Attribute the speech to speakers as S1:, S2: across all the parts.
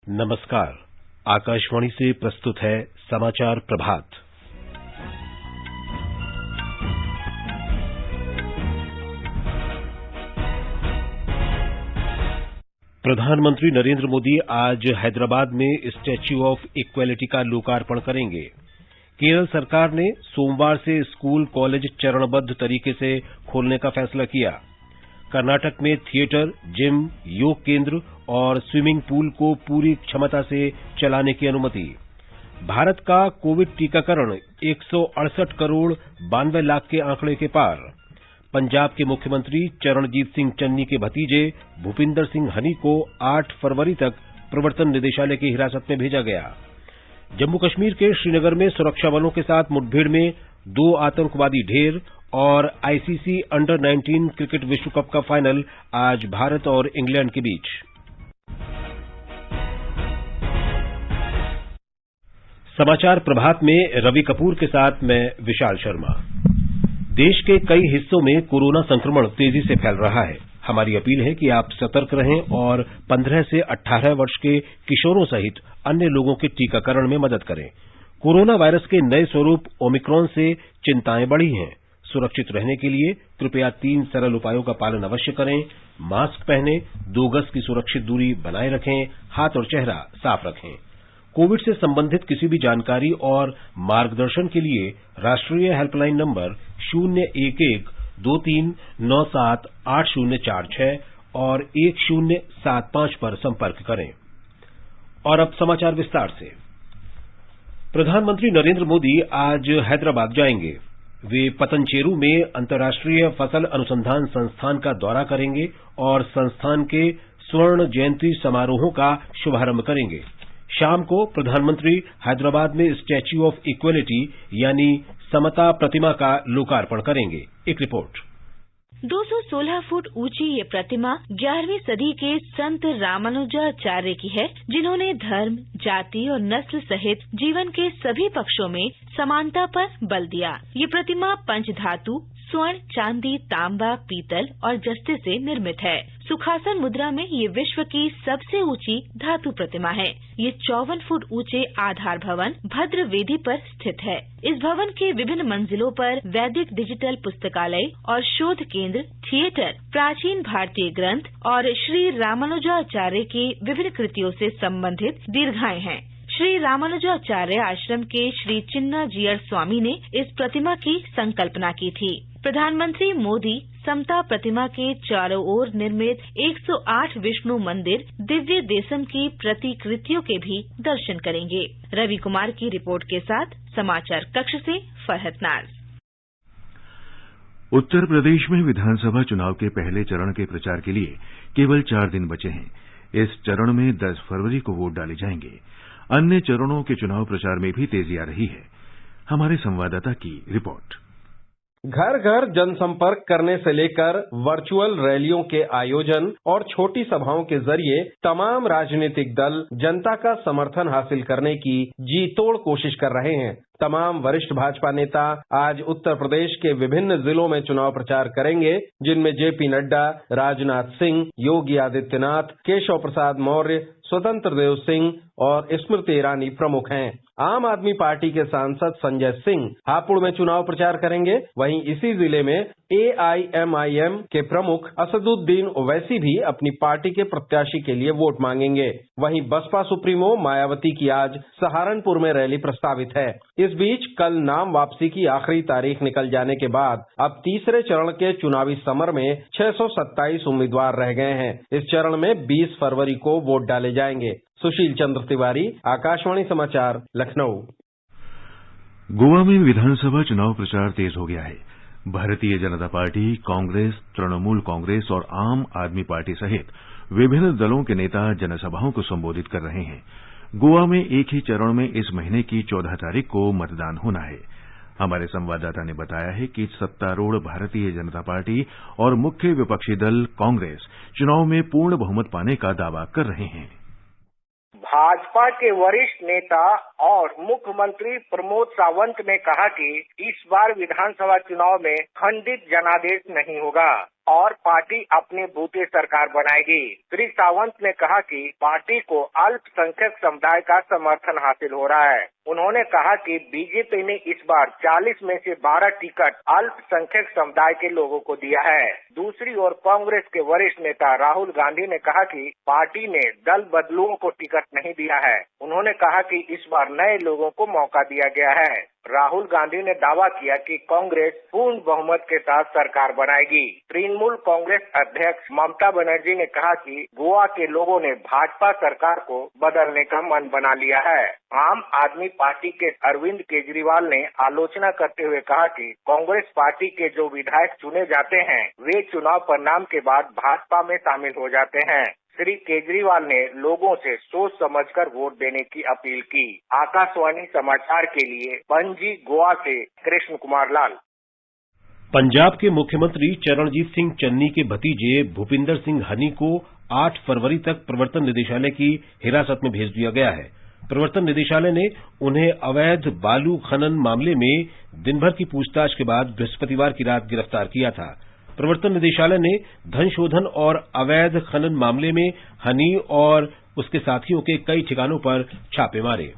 S1: नमस्कार। आकाशवाणी से प्रस्तुत है समाचार प्रभात। प्रधानमंत्री नरेंद्र मोदी आज हैदराबाद में स्टैच्यू ऑफ इक्वलिटी का लोकार्पण करेंगे। केरल सरकार ने सोमवार से स्कूल कॉलेज चरणबद्ध तरीके से खोलने का फैसला किया। कर्नाटक में थिएटर, जिम, योग केंद्र और स्विमिंग पूल को पूरी क्षमता से चलाने की अनुमति। भारत का कोविड टीकाकरण 168 करोड़ 92 लाख के आंकड़े के पार। पंजाब के मुख्यमंत्री चरणजीत सिंह चन्नी के भतीजे भूपिंदर सिंह हनी को 8 फरवरी तक प्रवर्तन निदेशालय की हिरासत में भेजा गया। जम्मू कश्मीर के श्रीनगर में सुरक्षा बलों के साथ मुठभेड़ में 2 आतंकवादी ढेर और आईसीसी अंडर 19 क्रिकेट विश्व कप का फाइनल आज भारत और इंग्लैंड के बीच। समाचार प्रभात में रवि कपूर के साथ मैं विशाल शर्मा। देश के कई हिस्सों में कोरोना संक्रमण तेजी से फैल रहा है। हमारी अपील है कि आप सतर्क रहें और 15 से 18 वर्ष के किशोरों सहित अन्य लोगों के टीकाकरण में मदद करें। कोरोना वायरस के नए स्वरूप ओमिक्रॉन से चिंताएं बढ़ी हैं। सुरक्षित रहने के लिए कृपया 3 सरल उपायों का पालन अवश्य करें। मास्क पहनें, 2 गज की सुरक्षित दूरी बनाए रखें, हाथ और चेहरा साफ रखें। कोविड से संबंधित किसी भी जानकारी और मार्गदर्शन के लिए राष्ट्रीय हेल्पलाइन नंबर 01123978046 और 1075 पर संपर्क करें। और अब समाचार विस्तार से। प्रधानमंत्री नरेंद्र मोदी आज हैदराबाद जाएंगे। वे पतनचेरू में अंतर्राष्ट्रीय फसल अनुसंधान संस्थान का दौरा करेंगे और संस्थान के स्वर्ण जयंती समारोहों का शुभारंभ करेंगे। शाम को प्रधानमंत्री हैदराबाद में स्टैच्यू ऑफ इक्वलिटी यानी समता प्रतिमा का लोकार्पण करेंगे। एक रिपोर्ट।
S2: 216 फुट ऊंची ये प्रतिमा 11वीं सदी के संत रामानुजाचार्य की है, जिन्होंने धर्म, जाति और नस्ल सहित जीवन के सभी पक्षों में समानता पर बल दिया। ये प्रतिमा पंचधातु स्वर्ण, चांदी, तांबा, पीतल और जस्ते से निर्मित है। सुखासन मुद्रा में ये विश्व की सबसे ऊंची धातु प्रतिमा है। ये 54 फुट ऊंचे आधार भवन भद्र वेदी पर स्थित है। इस भवन के विभिन्न मंजिलों पर वैदिक डिजिटल पुस्तकालय और शोध केंद्र, थिएटर, प्राचीन भारतीय ग्रंथ और श्री रामानुजाचार्य की विभिन्न कृतियों से संबंधित दीर्घाएं हैं। श्री रामानुजाचार्य आश्रम के श्री चिन्ना जीयर स्वामी ने इस प्रतिमा की संकल्पना की थी। प्रधानमंत्री मोदी समता प्रतिमा के चारों ओर निर्मित 108 विष्णु मंदिर दिव्य देशम की प्रतिकृतियों के भी दर्शन करेंगे। रवि कुमार की रिपोर्ट के साथ समाचार कक्ष से फरहत नाज।
S3: उत्तर प्रदेश में विधानसभा चुनाव के पहले चरण के प्रचार के लिए केवल 4 दिन बचे हैं। इस चरण में 10 फरवरी को वोट डाले जाएंगे। अन्य चरणों के चुनाव प्रचार में भी तेजी आ रही है। हमारे संवाददाता की रिपोर्ट।
S4: घर घर जनसंपर्क करने से लेकर वर्चुअल रैलियों के आयोजन और छोटी सभाओं के जरिए तमाम राजनीतिक दल जनता का समर्थन हासिल करने की जी तोड़ कोशिश कर रहे हैं। तमाम वरिष्ठ भाजपा नेता आज उत्तर प्रदेश के विभिन्न जिलों में चुनाव प्रचार करेंगे, जिनमें जेपी नड्डा, राजनाथ सिंह, योगी आदित्यनाथ, केशव प्रसाद मौर्य, स्वतंत्र देव सिंह और स्मृति ईरानी प्रमुख हैं। आम आदमी पार्टी के सांसद संजय सिंह हापुड़ में चुनाव प्रचार करेंगे। वहीं इसी जिले में AIMIM के प्रमुख असदुद्दीन ओवैसी भी अपनी पार्टी के प्रत्याशी के लिए वोट मांगेंगे। वहीं बसपा सुप्रीमो मायावती की आज सहारनपुर में रैली प्रस्तावित है। इस बीच कल नाम वापसी की आखिरी तारीख निकल जाने के बाद अब तीसरे चरण के चुनावी समर में 627 उम्मीदवार रह गए हैं। इस चरण में 20 फरवरी को वोट डाले जाएंगे। सुशील चंद्र तिवारी, आकाशवाणी समाचार, लखनऊ।
S3: गोवा में विधानसभा चुनाव प्रचार तेज हो गया है। भारतीय जनता पार्टी, कांग्रेस, तृणमूल कांग्रेस और आम आदमी पार्टी सहित विभिन्न दलों के नेता जनसभाओं को संबोधित कर रहे हैं। गोवा में एक ही चरण में इस महीने की 14 तारीख को मतदान होना है। हमारे संवाददाता ने बताया है कि सत्तारूढ़ भारतीय जनता पार्टी और मुख्य विपक्षी दल कांग्रेस चुनाव में पूर्ण बहुमत पाने का दावा कर रहे हैं।
S5: भाजपा के वरिष्ठ नेता और मुख्यमंत्री प्रमोद सावंत ने कहा कि इस बार विधानसभा चुनाव में खंडित जनादेश नहीं होगा। और पार्टी अपनी बूते सरकार बनाएगी। श्री सावंत ने कहा कि पार्टी को अल्पसंख्यक समुदाय का समर्थन हासिल हो रहा है। उन्होंने कहा कि बीजेपी ने इस बार 40 में से 12 टिकट अल्पसंख्यक समुदाय के लोगों को दिया है। दूसरी ओर कांग्रेस के वरिष्ठ नेता राहुल गांधी ने कहा कि पार्टी ने दल बदलुओं को टिकट नहीं दिया है। उन्होंने कहा कि इस बार नए लोगों को मौका दिया गया है। राहुल गांधी ने दावा किया कि कांग्रेस पूर्ण बहुमत के साथ सरकार बनाएगी। तृणमूल कांग्रेस अध्यक्ष ममता बनर्जी ने कहा कि गोवा के लोगों ने भाजपा सरकार को बदलने का मन बना लिया है। आम आदमी पार्टी के अरविंद केजरीवाल ने आलोचना करते हुए कहा कि कांग्रेस पार्टी के जो विधायक चुने जाते हैं वे चुनाव परिणाम के बाद भाजपा में शामिल हो जाते हैं। श्री केजरीवाल ने लोगों से सोच समझकर वोट देने की अपील की। आकाशवाणी समाचार के लिए पणजी, गोवा से कृष्ण कुमार लाल।
S1: पंजाब के मुख्यमंत्री चरणजीत सिंह चन्नी के भतीजे भूपिंदर सिंह हनी को 8 फरवरी तक प्रवर्तन निदेशालय की हिरासत में भेज दिया गया है। प्रवर्तन निदेशालय ने उन्हें अवैध बालू खनन मामले में दिन भर की पूछताछ के बाद बृहस्पतिवार की रात गिरफ्तार किया था। प्रवर्तन निदेशालय ने धन शोधन और अवैध खनन मामले में हनी और उसके साथियों के कई ठिकानों पर छापे मारे।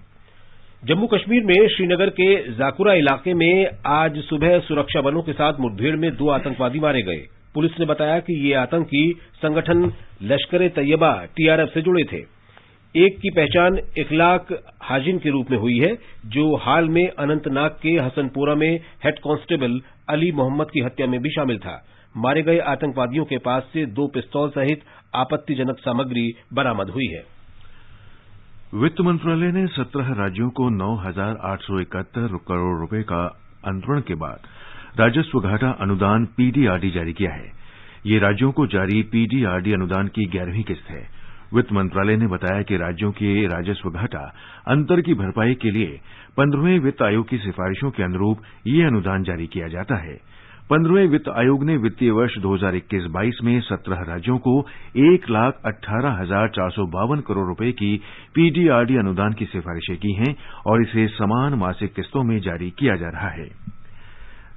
S1: जम्मू कश्मीर में श्रीनगर के जाकुरा इलाके में आज सुबह सुरक्षा बलों के साथ मुठभेड़ में 2 आतंकवादी मारे गए। पुलिस ने बताया कि ये आतंकी संगठन लश्कर-ए-तैयबा टीआरएफ से जुड़े थे। एक की पहचान इखलाक हाजिन के रूप में हुई है, जो हाल में अनंतनाग के हसनपुरा में हेड कांस्टेबल अली मोहम्मद की हत्या में भी शामिल था। मारे गए आतंकवादियों के पास से 2 पिस्तौल सहित आपत्तिजनक सामग्री बरामद हुई है।
S3: वित्त मंत्रालय ने 17 राज्यों को 9,871 करोड़ रुपए का अंतरण के बाद राजस्व घाटा अनुदान पीडीआरडी जारी किया है। ये राज्यों को जारी पीडीआरडी अनुदान की 11वीं किस्त है। वित्त मंत्रालय ने बताया कि राज्यों के राजस्व घाटा अंतर की भरपाई के लिए 15वें वित्त आयोग की सिफारिशों के अनुरूप ये अनुदान जारी किया जाता है। 15वें वित्त आयोग ने वित्तीय वर्ष 2021-22 में 17 राज्यों को 1,18,452 करोड़ रुपए की पीडीआरडी अनुदान की सिफारिशें की हैं और इसे समान मासिक किस्तों में जारी किया जा रहा है।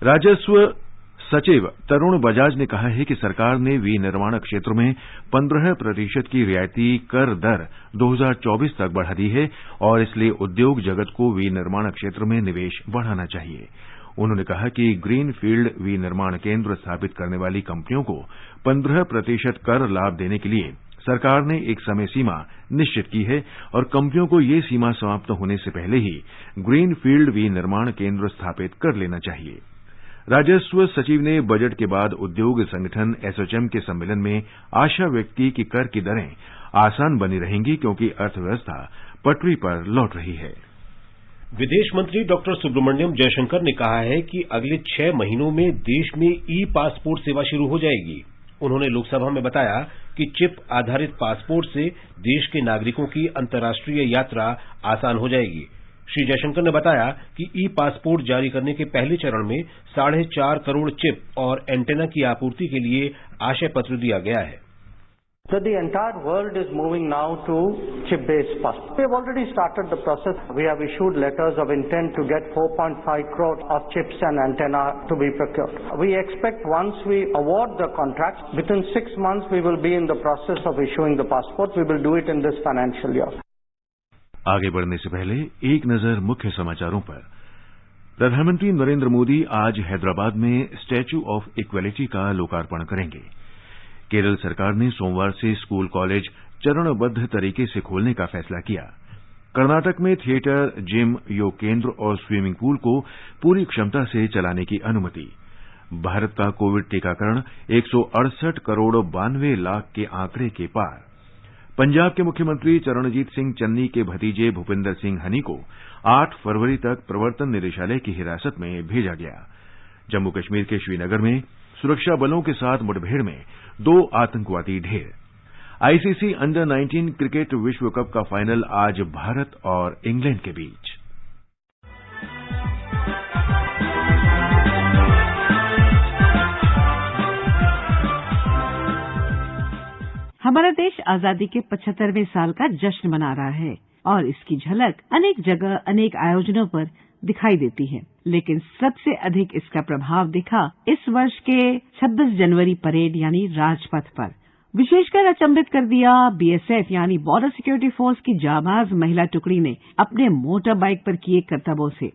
S3: राजस्व सचिव तरुण बजाज ने कहा है कि सरकार ने विनिर्माण क्षेत्र में 15% की रियायती कर दर 2024 तक बढ़ा दी है और इसलिए उद्योग जगत को विनिर्माण क्षेत्र में निवेश बढ़ाना चाहिए। उन्होंने कहा कि ग्रीन फील्ड विनिर्माण केंद्र स्थापित करने वाली कंपनियों को 15% कर लाभ देने के लिए सरकार ने एक समय सीमा निश्चित की है और कंपनियों को ये सीमा समाप्त होने से पहले ही ग्रीन फील्ड विनिर्माण केंद्र स्थापित कर लेना चाहिए। राजस्व सचिव ने बजट के बाद उद्योग संगठन एसोचैम के सम्मेलन में आशा व्यक्त की कि कर की दरें आसान बनी रहेंगी क्योंकि अर्थव्यवस्था पटरी पर लौट रही है।
S1: विदेश मंत्री डॉक्टर सुब्रमण्यम जयशंकर ने कहा है कि अगले 6 महीनों में देश में ई पासपोर्ट सेवा शुरू हो जाएगी। उन्होंने लोकसभा में बताया कि चिप आधारित पासपोर्ट से देश के नागरिकों की अंतर्राष्ट्रीय यात्रा आसान हो जाएगी। श्री जयशंकर ने बताया कि ई पासपोर्ट जारी करने के पहले चरण में 4.5 करोड़ चिप और एंटेना की आपूर्ति के लिए आशय पत्र दिया गया है।
S6: So the entire world is moving now to chip-based passport. We have already started the process. We have issued letters of intent to get 4.5 crore of chips and antenna to be procured. We expect once we award the contracts, within 6 months we will be in the process of issuing the passport. We will do it in this financial year.
S3: आगे बढ़ने से पहले एक नजर मुख्य समाचारों पर। प्रधानमंत्री नरेंद्र मोदी आज हैदराबाद में स्टैच्यू ऑफ इक्वलिटी का लोकार्पण करेंगे। केरल सरकार ने सोमवार से स्कूल कॉलेज चरणबद्ध तरीके से खोलने का फैसला किया। कर्नाटक में थिएटर, जिम, योग केंद्र और स्विमिंग पूल को पूरी क्षमता से चलाने की अनुमति। भारत का कोविड टीकाकरण 168 करोड़ 92 लाख के आंकड़े के पार। पंजाब के मुख्यमंत्री चरणजीत सिंह चन्नी के भतीजे भूपिंदर सिंह हनी को 8 फरवरी तक प्रवर्तन निदेशालय की हिरासत में भेजा गया। जम्मू कश्मीर के श्रीनगर में सुरक्षा बलों के साथ मुठभेड़ में 2 आतंकवादी ढेर। आईसीसी अंडर 19 क्रिकेट विश्व कप का फाइनल आज भारत और इंग्लैंड के बीच।
S7: हमारा देश आजादी के 75वें साल का जश्न मना रहा है और इसकी झलक अनेक जगह अनेक आयोजनों पर दिखाई देती है, लेकिन सबसे अधिक इसका प्रभाव दिखा इस वर्ष के 26 जनवरी परेड यानी राजपथ पर। विशेषकर अचंभित कर दिया बीएसएफ यानी बॉर्डर सिक्योरिटी फोर्स की जाबाज महिला टुकड़ी ने अपने मोटर बाइक पर किए करतबों से।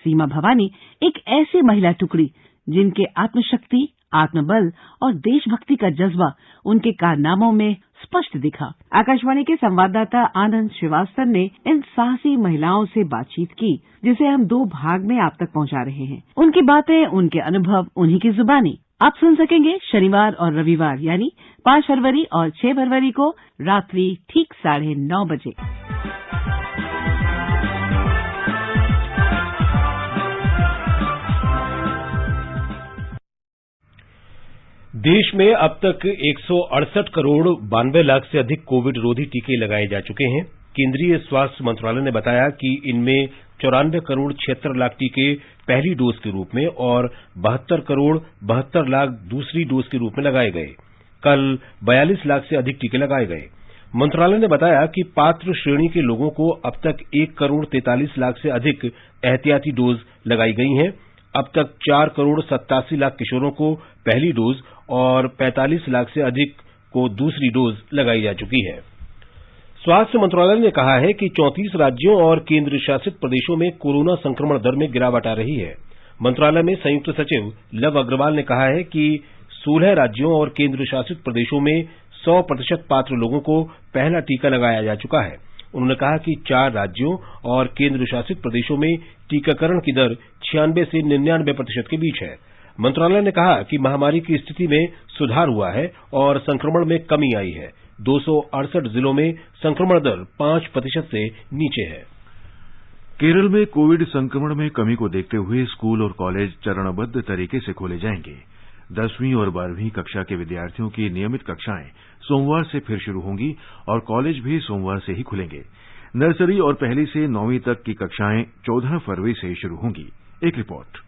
S7: सीमा भवानी एक ऐसी महिला टुकड़ी जिनके आत्मशक्ति, आत्मबल और देशभक्ति का जज्बा उनके कारनामों में स्पष्ट दिखा। आकाशवाणी के संवाददाता आनंद श्रीवास्तव ने इन साहसी महिलाओं से बातचीत की, जिसे हम 2 भाग में आप तक पहुंचा रहे हैं। उनकी बातें, उनके अनुभव, उन्हीं की जुबानी आप सुन सकेंगे शनिवार और रविवार यानी 5 फरवरी और 6 फरवरी को रात्रि ठीक 9:30 बजे।
S1: देश में अब तक 168 करोड़ 92 लाख से अधिक कोविड रोधी टीके लगाए जा चुके हैं। केंद्रीय स्वास्थ्य मंत्रालय ने बताया कि इनमें 94 करोड़ 76 लाख टीके पहली डोज के रूप में और 72 करोड़ 72 लाख दूसरी डोज के रूप में लगाए गए। कल 42 लाख से अधिक टीके लगाए गए। मंत्रालय ने बताया कि पात्र श्रेणी के लोगों को अब तक 1 करोड़ 43 लाख से अधिक एहतियाती डोज लगाई गई हैं। अब तक 4 करोड़ 87 लाख किशोरों को पहली डोज और 45 लाख से अधिक को दूसरी डोज लगाई जा चुकी है। स्वास्थ्य मंत्रालय ने कहा है कि 34 राज्यों और केंद्र शासित प्रदेशों में कोरोना संक्रमण दर में गिरावट आ रही है। मंत्रालय में संयुक्त सचिव लव अग्रवाल ने कहा है कि 16 राज्यों और केंद्र शासित प्रदेशों में 100% पात्र लोगों को पहला टीका लगाया जा चुका है। उन्होंने कहा कि 4 राज्यों और केंद्र शासित प्रदेशों में टीकाकरण की दर 96 से 99% के बीच है। मंत्रालय ने कहा कि महामारी की स्थिति में सुधार हुआ है और संक्रमण में कमी आई है। 268 जिलों में संक्रमण दर 5% से नीचे है।
S3: केरल में कोविड संक्रमण में कमी को देखते हुए स्कूल और कॉलेज चरणबद्ध तरीके से खोले जाएंगे। 10वीं और 12वीं कक्षा के विद्यार्थियों की नियमित कक्षाएं सोमवार से फिर शुरू होंगी और कॉलेज भी सोमवार से ही खुलेंगे। नर्सरी और 1 से 9वीं तक की कक्षाएं 14 फरवरी से शुरू होंगी। एक रिपोर्ट।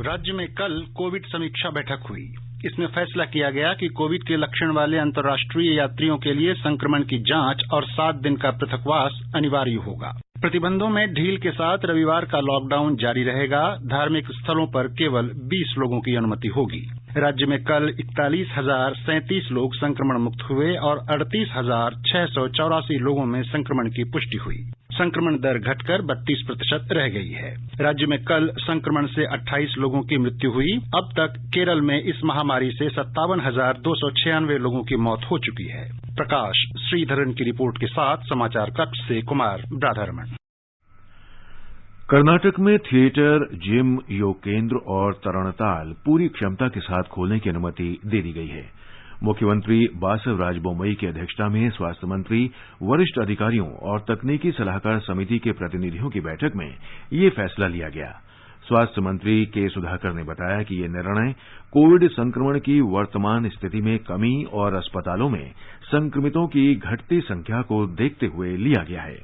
S8: राज्य में कल कोविड समीक्षा बैठक हुई। इसमें फैसला किया गया कि कोविड के लक्षण वाले अंतर्राष्ट्रीय यात्रियों के लिए संक्रमण की जांच और 7 दिन का पृथकवास अनिवार्य होगा। प्रतिबंधों में ढील के साथ रविवार का लॉकडाउन जारी रहेगा। धार्मिक स्थलों पर केवल 20 लोगों की अनुमति होगी। राज्य में कल 41,037 लोग संक्रमण मुक्त हुए और 38,684 लोगों में संक्रमण की पुष्टि हुई। संक्रमण दर घटकर 32% रह गई है। राज्य में कल संक्रमण से 28 लोगों की मृत्यु हुई। अब तक केरल में इस महामारी से 57,296 लोगों की मौत हो चुकी है। प्रकाश श्रीधरन की रिपोर्ट के साथ समाचार कक्ष से कुमार राधारमण।
S3: कर्नाटक में थिएटर, जिम, योग केंद्र और तरणताल पूरी क्षमता के साथ खोलने की अनुमति दे दी गई है। मुख्यमंत्री बासवराज बोम्मई की अध्यक्षता में स्वास्थ्य मंत्री, वरिष्ठ अधिकारियों और तकनीकी सलाहकार समिति के प्रतिनिधियों की बैठक में ये फैसला लिया गया। स्वास्थ्य मंत्री के सुधाकर ने बताया कि ये निर्णय कोविड संक्रमण की वर्तमान स्थिति में कमी और अस्पतालों में संक्रमितों की घटती संख्या को देखते हुए लिया गया है।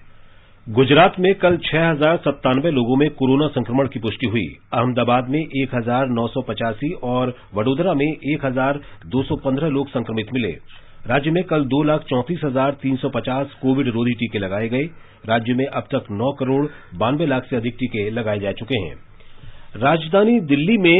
S1: गुजरात में कल 6,097 लोगों में कोरोना संक्रमण की पुष्टि हुई। अहमदाबाद में 1,985 और वडोदरा में 1,215 लोग संक्रमित मिले। राज्य में कल 2,34,350 कोविड रोधी टीके लगाए गए। राज्य में अब तक 9 करोड़ 92 लाख से अधिक टीके लगाए जा चुके हैं। राजधानी दिल्ली में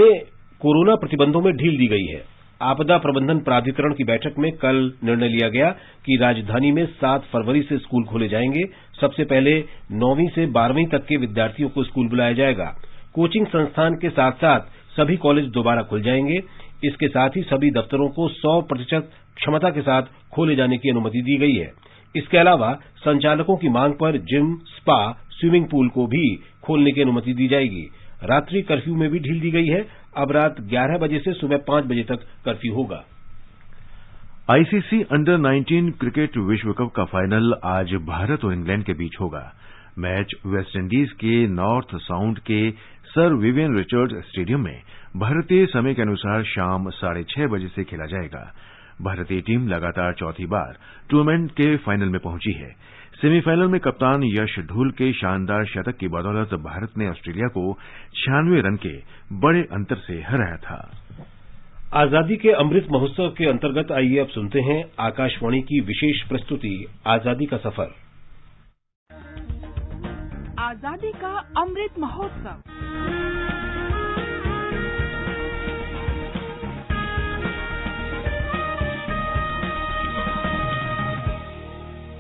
S1: कोरोना प्रतिबंधों में ढील दी गई है। आपदा प्रबंधन प्राधिकरण की बैठक में कल निर्णय लिया गया कि राजधानी में 7 फरवरी से स्कूल खोले जाएंगे। सबसे पहले 9वीं से 12वीं तक के विद्यार्थियों को स्कूल बुलाया जाएगा। कोचिंग संस्थान के साथ साथ सभी कॉलेज दोबारा खुल जाएंगे। इसके साथ ही सभी दफ्तरों को 100% क्षमता के साथ खोले जाने की अनुमति दी गई है। इसके अलावा संचालकों की मांग पर जिम, स्पा, स्विमिंग पूल को भी खोलने की अनुमति दी जाएगी। रात्रि कर्फ्यू में भी ढील दी गई है। अब रात 11 बजे से सुबह 5 बजे तक कर्फ्यू होगा।
S3: आईसीसी अंडर 19 क्रिकेट विश्व कप का फाइनल आज भारत और इंग्लैंड के बीच होगा। मैच वेस्टइंडीज के नॉर्थ साउंड के सर विवियन रिचर्ड्स स्टेडियम में भारतीय समय के अनुसार शाम 6:30 बजे से खेला जाएगा। भारतीय टीम लगातार चौथी बार टूर्नामेंट के फाइनल में पहुंची है। सेमीफाइनल में कप्तान यश ढूल के शानदार शतक की बदौलत भारत ने ऑस्ट्रेलिया को 96 रन के बड़े अंतर से हराया था।
S1: आजादी के अमृत महोत्सव के अंतर्गत आइए अब सुनते हैं आकाशवाणी की विशेष प्रस्तुति आजादी का सफर।
S9: आजादी का अमृत महोत्सव।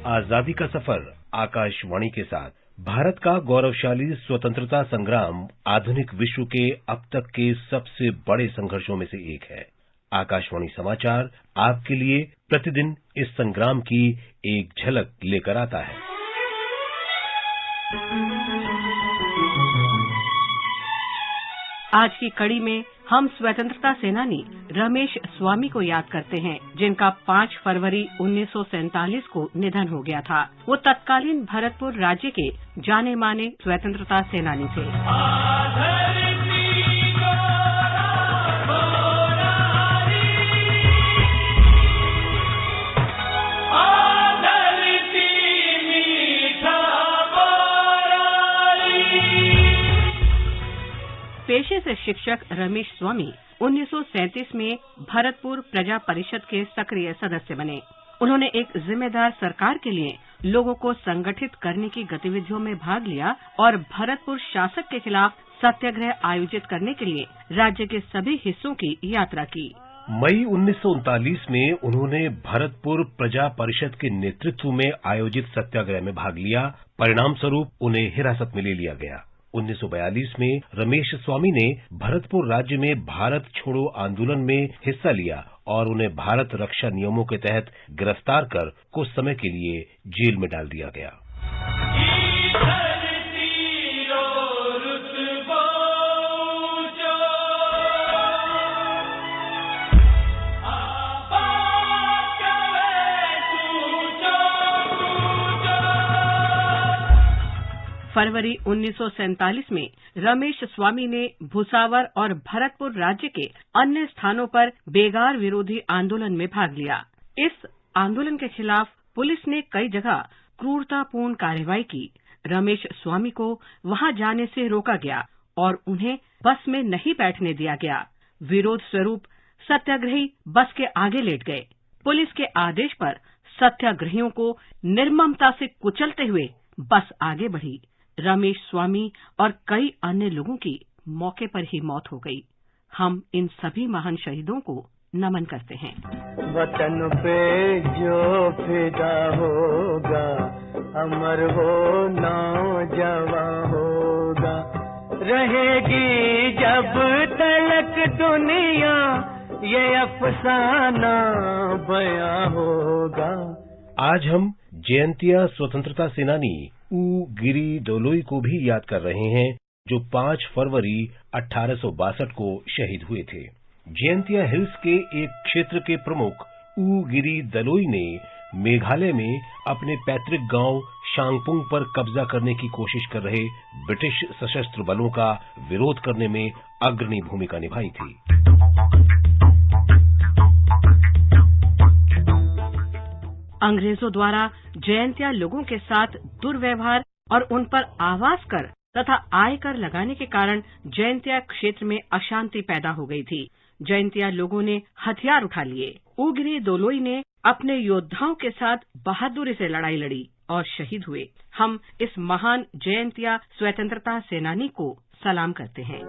S1: आजादी का सफर आकाशवाणी के साथ। भारत का गौरवशाली स्वतंत्रता संग्राम आधुनिक विश्व के अब तक के सबसे बड़े संघर्षों में से एक है। आकाशवाणी समाचार आपके लिए प्रतिदिन इस संग्राम की एक झलक लेकर आता है।
S7: आज की कड़ी में हम स्वतंत्रता सेनानी रमेश स्वामी को याद करते हैं, जिनका 5 फरवरी 1947 को निधन हो गया था। वो तत्कालीन भरतपुर राज्य के जाने माने स्वतंत्रता सेनानी थे। पेशे से शिक्षक रमेश स्वामी 1937 में भरतपुर प्रजा परिषद के सक्रिय सदस्य बने। उन्होंने एक जिम्मेदार सरकार के लिए लोगों को संगठित करने की गतिविधियों में भाग लिया और भरतपुर शासक के खिलाफ सत्याग्रह आयोजित करने के लिए राज्य के सभी हिस्सों की यात्रा की।
S1: मई 1939 में उन्होंने भरतपुर प्रजा परिषद के नेतृत्व में आयोजित सत्याग्रह में भाग लिया। परिणाम स्वरूप उन्हें हिरासत में ले लिया गया। 1942 में रमेश स्वामी ने भरतपुर राज्य में भारत छोड़ो आंदोलन में हिस्सा लिया और उन्हें भारत रक्षा नियमों के तहत गिरफ्तार कर कुछ समय के लिए जेल में डाल दिया गया।
S7: फरवरी 1947 में रमेश स्वामी ने भुसावर और भरतपुर राज्य के अन्य स्थानों पर बेगार विरोधी आंदोलन में भाग लिया। इस आंदोलन के खिलाफ पुलिस ने कई जगह क्रूरतापूर्ण कार्रवाई की। रमेश स्वामी को वहां जाने से रोका गया और उन्हें बस में नहीं बैठने दिया गया। विरोध स्वरूप सत्याग्रही बस के आगे लेट गए। पुलिस के आदेश पर सत्याग्रहियों को निर्ममता से कुचलते हुए बस आगे बढ़ी। रमेश स्वामी और कई अन्य लोगों की मौके पर ही मौत हो गई। हम इन सभी महान शहीदों को नमन करते हैं।
S10: वतन पे जो फिदा होगा, अमर हो नौजवान होगा, रहेगी जब तलक दुनिया ये अफसाना बयां होगा।
S1: आज हम जयंतिया स्वतंत्रता सेनानी ऊ गिरी डोलोई को भी याद कर रहे हैं, जो 5 फरवरी 1862 को शहीद हुए थे। जयंतिया हिल्स के एक क्षेत्र के प्रमुख ऊ गिरी डोलोई ने मेघालय में अपने पैतृक गांव शांगपुंग पर कब्जा करने की कोशिश कर रहे ब्रिटिश सशस्त्र बलों का विरोध करने में अग्रणी भूमिका निभाई थी।
S7: अंग्रेजों द्वारा जयंतिया लोगों के साथ दुर्व्यवहार और उन पर आवाज कर तथा आयकर लगाने के कारण जयंतिया क्षेत्र में अशांति पैदा हो गई थी। जयंतिया लोगों ने हथियार उठा लिए। ऊ गिरी डोलोई ने अपने योद्धाओं के साथ बहादुरी से लड़ाई लड़ी और शहीद हुए। हम इस महान जयंतिया स्वतंत्रता सेनानी को सलाम करते हैं।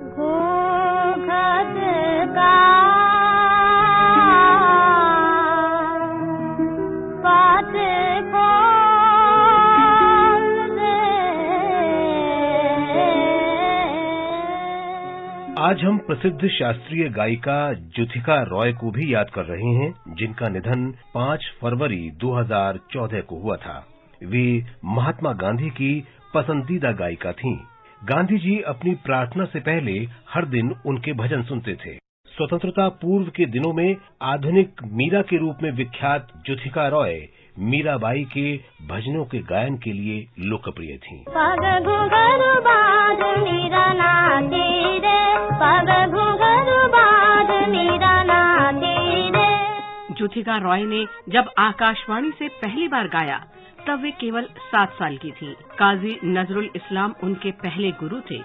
S1: आज हम प्रसिद्ध शास्त्रीय गायिका ज्योथिका रॉय को भी याद कर रहे हैं, जिनका निधन 5 फरवरी 2014 को हुआ था। वे महात्मा गांधी की पसंदीदा गायिका थीं। गांधी जी अपनी प्रार्थना से पहले हर दिन उनके भजन सुनते थे। स्वतंत्रता पूर्व के दिनों में आधुनिक मीरा के रूप में विख्यात ज्योथिका रॉय मीराबाई के भजनों के गायन के लिए लोकप्रिय थीं।
S7: ज्योथिका रॉय ने जब आकाशवाणी से पहली बार गाया तब वे केवल 7 साल की थीं। काजी नजरुल इस्लाम उनके पहले गुरु थे।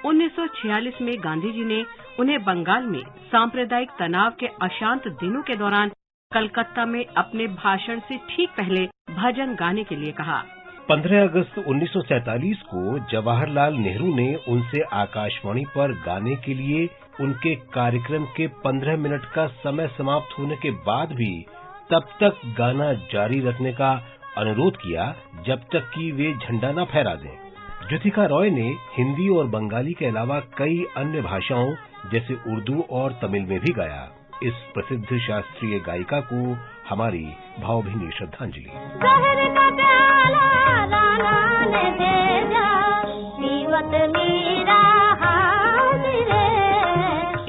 S7: 1946 में गांधी जी ने उन्हें बंगाल में सांप्रदायिक तनाव के अशांत दिनों के दौरान कलकत्ता में अपने भाषण से ठीक पहले भजन गाने के लिए कहा।
S1: 15 अगस्त 1947 को जवाहरलाल नेहरू ने उनसे आकाशवाणी पर गाने के लिए उनके कार्यक्रम के 15 मिनट का समय समाप्त होने के बाद भी तब तक गाना जारी रखने का अनुरोध किया जब तक कि वे झंडा न फहरा दें। ज्योतिका रॉय ने हिंदी और बंगाली के अलावा कई अन्य भाषाओं जैसे उर्दू और तमिल में भी गाया। इस प्रसिद्ध शास्त्रीय गायिका को हमारी भावभीनी श्रद्धांजलि।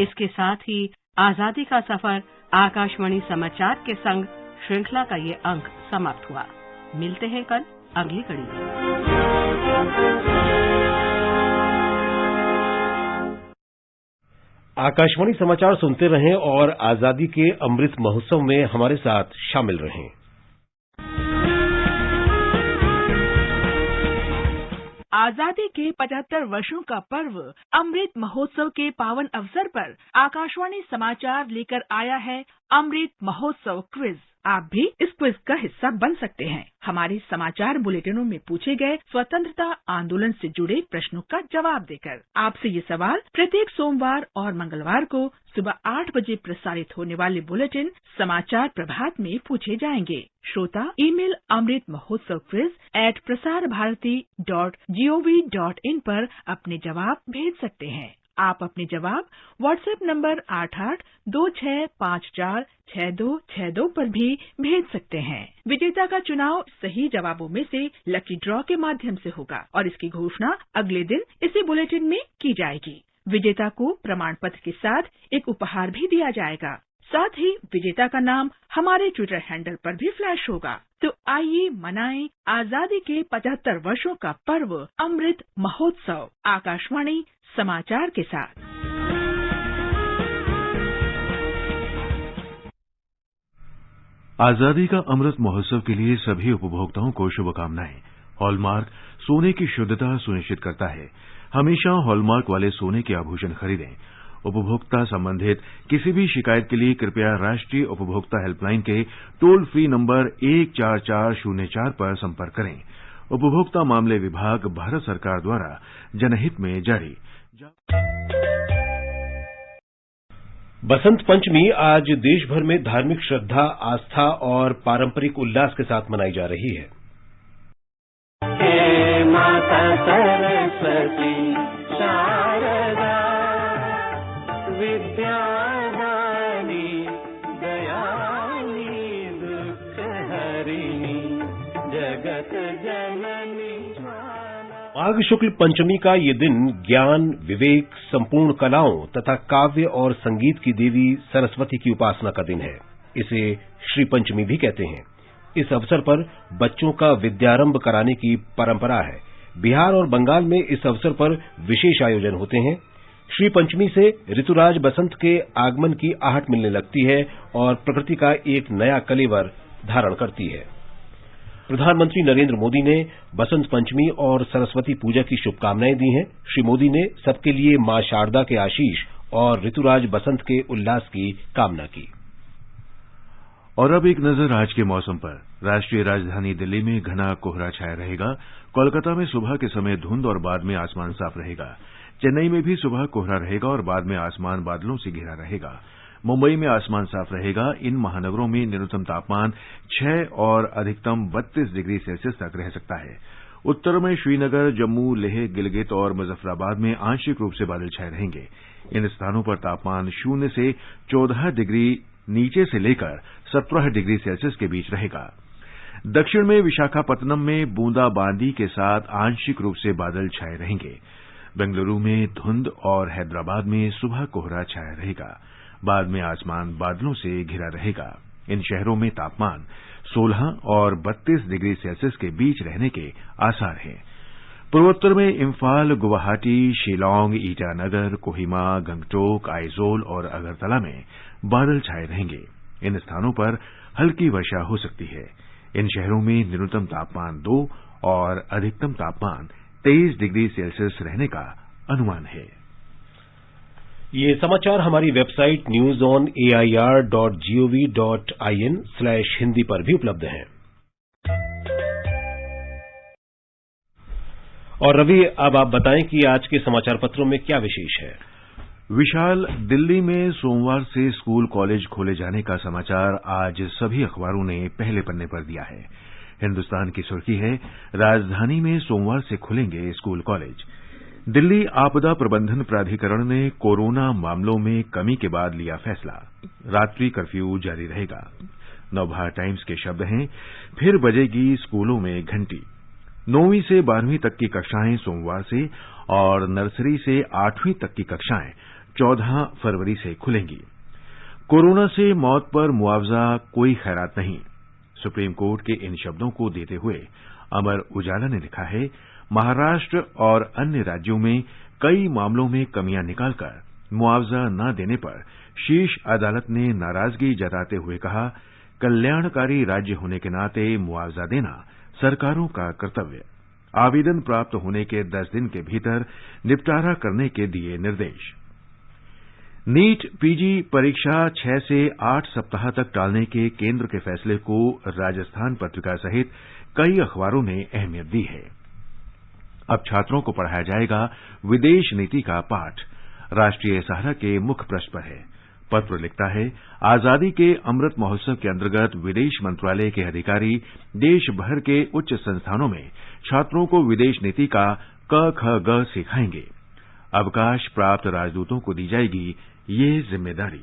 S7: इसके साथ ही आजादी का सफर आकाशवाणी समाचार के संग श्रृंखला का ये अंक समाप्त हुआ। मिलते हैं कल अगली कड़ी में।
S1: आकाशवाणी समाचार सुनते रहें और आजादी के अमृत महोत्सव में हमारे साथ शामिल रहें।
S9: आजादी के 75 वर्षों का पर्व अमृत महोत्सव के पावन अवसर पर आकाशवाणी समाचार लेकर आया है अमृत महोत्सव क्विज। आप भी इस क्विज का हिस्सा बन सकते हैं। हमारे समाचार बुलेटिनों में पूछे गए स्वतंत्रता आंदोलन से जुड़े प्रश्नों का जवाब देकर आपसे ये सवाल प्रत्येक सोमवार और मंगलवार को सुबह 8 बजे प्रसारित होने वाले बुलेटिन समाचार प्रभात में पूछे जाएंगे। श्रोता email Amrit Mahotsav quiz @prasarbharati.gov.in पर अपने जवाब भेज सकते हैं। आप अपने जवाब व्हाट्सएप नंबर 8826546262 पर भी भेज सकते हैं। विजेता का चुनाव सही जवाबों में से लकी ड्रॉ के माध्यम से होगा और इसकी घोषणा अगले दिन इसी बुलेटिन में की जाएगी। विजेता को प्रमाण पत्र के साथ एक उपहार भी दिया जाएगा। साथ ही विजेता का नाम हमारे ट्विटर हैंडल पर भी फ्लैश होगा। तो आइए मनाएं आजादी के 75 वर्षों का पर्व अमृत महोत्सव आकाशवाणी समाचार के साथ।
S3: आजादी का अमृत महोत्सव के लिए सभी उपभोक्ताओं को शुभकामनाएं। हॉलमार्क सोने की शुद्धता सुनिश्चित करता है। हमेशा हॉलमार्क वाले सोने के आभूषण खरीदें। उपभोक्ता संबंधित किसी भी शिकायत के लिए कृपया राष्ट्रीय उपभोक्ता हेल्पलाइन के टोल फ्री नंबर 14404 पर संपर्क करें। उपभोक्ता मामले विभाग भारत सरकार द्वारा जनहित में जारी।
S1: बसंत पंचमी आज देश भर में धार्मिक श्रद्धा, आस्था और पारंपरिक उल्लास के साथ मनाई जा रही है।
S10: हे माता सरस्वती शारदा विद्यादानी दयानी दुख हरिणी जगत जननी।
S1: माघ शुक्ल पंचमी का ये दिन ज्ञान, विवेक, संपूर्ण कलाओं तथा काव्य और संगीत की देवी सरस्वती की उपासना का दिन है। इसे श्री पंचमी भी कहते हैं। इस अवसर पर बच्चों का विद्यारंभ कराने की परंपरा है। बिहार और बंगाल में इस अवसर पर विशेष आयोजन होते हैं। श्री पंचमी से ऋतुराज बसंत के आगमन की आहट मिलने लगती है और प्रकृति का एक नया कलेवर धारण करती है। प्रधानमंत्री नरेंद्र मोदी ने बसंत पंचमी और सरस्वती पूजा की शुभकामनाएं दी हैं। श्री मोदी ने सबके लिए मां शारदा के आशीष और ऋतुराज बसंत के उल्लास की कामना की।
S3: और अब एक नजर आज के मौसम पर। राष्ट्रीय राजधानी दिल्ली में घना कोहरा छाया रहेगा। कोलकाता में सुबह के समय धुंध और बाद में आसमान साफ रहेगा। चेन्नई में भी सुबह कोहरा रहेगा और बाद में आसमान बादलों से घिरा रहेगा। मुंबई में आसमान साफ रहेगा। इन महानगरों में न्यूनतम तापमान 6 और अधिकतम 32 डिग्री सेल्सियस तक रह सकता है। उत्तर में श्रीनगर, जम्मू, लेह, गिलगित और मुजफ्फराबाद में आंशिक रूप से बादल छाए रहेंगे। इन स्थानों पर तापमान 0 से 14 डिग्री नीचे से लेकर 17 डिग्री सेल्सियस के बीच रहेगा। दक्षिण में विशाखापत्तनम में बूंदाबांदी के साथ आंशिक रूप से बादल छाए रहेंगे। बेंगलुरु में धुंध और हैदराबाद में सुबह कोहरा छाया रहेगा। बाद में आसमान बादलों से घिरा रहेगा। इन शहरों में तापमान 16 और 32 डिग्री सेल्सियस के बीच रहने के आसार हैं। पूर्वोत्तर में इम्फाल, गुवाहाटी, शिलांग, ईटानगर, कोहिमा, गंगटोक, आइजोल और अगरतला में बादल छाए रहेंगे। इन स्थानों पर हल्की वर्षा हो सकती है। इन शहरों में न्यूनतम तापमान 2 और अधिकतम तापमान 23 डिग्री सेल्सियस रहने का अनुमान है।
S1: ये समाचार हमारी वेबसाइट newsonair.gov.in/hindi पर भी उपलब्ध हैं। और रवि, अब आप बताएं कि आज के समाचार पत्रों में क्या विशेष है।
S3: विशाल, दिल्ली में सोमवार से स्कूल कॉलेज खोले जाने का समाचार आज सभी अखबारों ने पहले पन्ने पर दिया है। हिंदुस्तान की सुर्खी है, राजधानी में सोमवार से खुलेंगे स्कूल कॉलेज। दिल्ली आपदा प्रबंधन प्राधिकरण ने कोरोना मामलों में कमी के बाद लिया फैसला, रात्रि कर्फ्यू जारी रहेगा। नवभारत टाइम्स के शब्द हैं, फिर बजेगी स्कूलों में घंटी। 9वीं से 12वीं तक की कक्षाएं सोमवार से और नर्सरी से 8वीं तक की कक्षाएं 14 फरवरी से खुलेंगी। कोरोना से मौत पर मुआवजा कोई खैरात नहीं, सुप्रीम कोर्ट के इन शब्दों को देते हुए अमर उजाला ने लिखा है, महाराष्ट्र और अन्य राज्यों में कई मामलों में कमियां निकालकर मुआवजा न देने पर शीर्ष अदालत ने नाराजगी जताते हुए कहा, कल्याणकारी राज्य होने के नाते मुआवजा देना सरकारों का कर्तव्य। आवेदन प्राप्त होने के 10 दिन के भीतर निपटारा करने के दिए निर्देश। नीट पीजी परीक्षा 6 से 8 सप्ताह तक टालने के केंद्र के फैसले को राजस्थान पत्रिका सहित कई अखबारों ने अहमियत दी है। अब छात्रों को पढ़ाया जाएगा विदेश नीति का पाठ, राष्ट्रीय सहारा के मुख्य पृष्ठ पर है। पत्र लिखता है, आजादी के अमृत महोत्सव के अंतर्गत विदेश मंत्रालय के अधिकारी देश भर के उच्च संस्थानों में छात्रों को विदेश नीति का क ख ग सिखाएंगे। अवकाश प्राप्त राजदूतों को दी जाएगी ये जिम्मेदारी।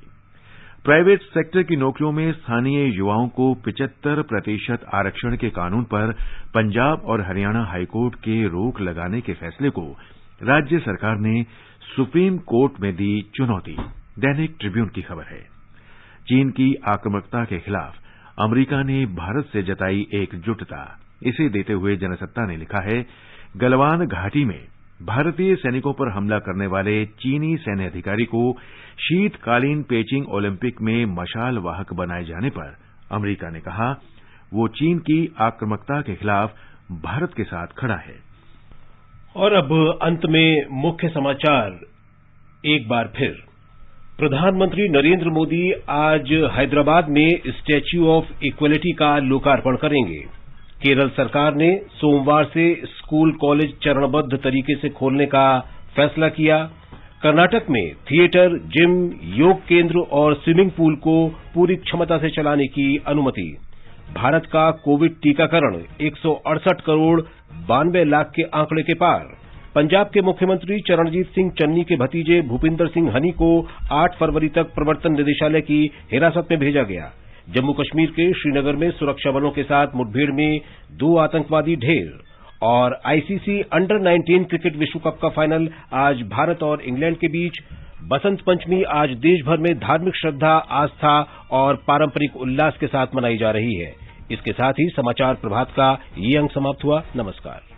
S3: प्राइवेट सेक्टर की नौकरियों में स्थानीय युवाओं को 75% आरक्षण के कानून पर पंजाब और हरियाणा हाईकोर्ट के रोक लगाने के फैसले को राज्य सरकार ने सुप्रीम कोर्ट में दी चुनौती। दैनिक ट्रिब्यून की खबर है, चीन की आक्रामकता के खिलाफ अमेरिका ने भारत से जताई एकजुटता। इसे देते हुए जनसत्ता ने लिखा है, गलवान घाटी में भारतीय सैनिकों पर हमला करने वाले चीनी सैन्य अधिकारी को शीतकालीन पेचिंग ओलंपिक में मशाल वाहक बनाए जाने पर अमेरिका ने कहा, वो चीन की आक्रामकता के खिलाफ भारत के साथ खड़ा है।
S1: और अब अंत में मुख्य समाचार एक बार फिर। प्रधानमंत्री नरेंद्र मोदी आज हैदराबाद में स्टैच्यू ऑफ इक्वलिटी का लोकार्पण करेंगे। केरल सरकार ने सोमवार से स्कूल कॉलेज चरणबद्ध तरीके से खोलने का फैसला किया। कर्नाटक में थिएटर, जिम, योग केंद्र और स्विमिंग पूल को पूरी क्षमता से चलाने की अनुमति। भारत का कोविड टीकाकरण 168 करोड़ 92 लाख के आंकड़े के पार। पंजाब के मुख्यमंत्री चरणजीत सिंह चन्नी के भतीजे भूपिंदर सिंह हनी को 8 फरवरी तक प्रवर्तन निदेशालय की हिरासत में भेजा गया। जम्मू कश्मीर के श्रीनगर में सुरक्षा बलों के साथ मुठभेड़ में 2 आतंकवादी ढेर। और आईसीसी अंडर 19 क्रिकेट विश्व कप का फाइनल आज भारत और इंग्लैंड के बीच। बसंत पंचमी आज देश भर में धार्मिक श्रद्धा, आस्था और पारंपरिक उल्लास के साथ मनाई जा रही है। इसके साथ ही समाचार प्रभात का ये अंक समाप्त हुआ। नमस्कार।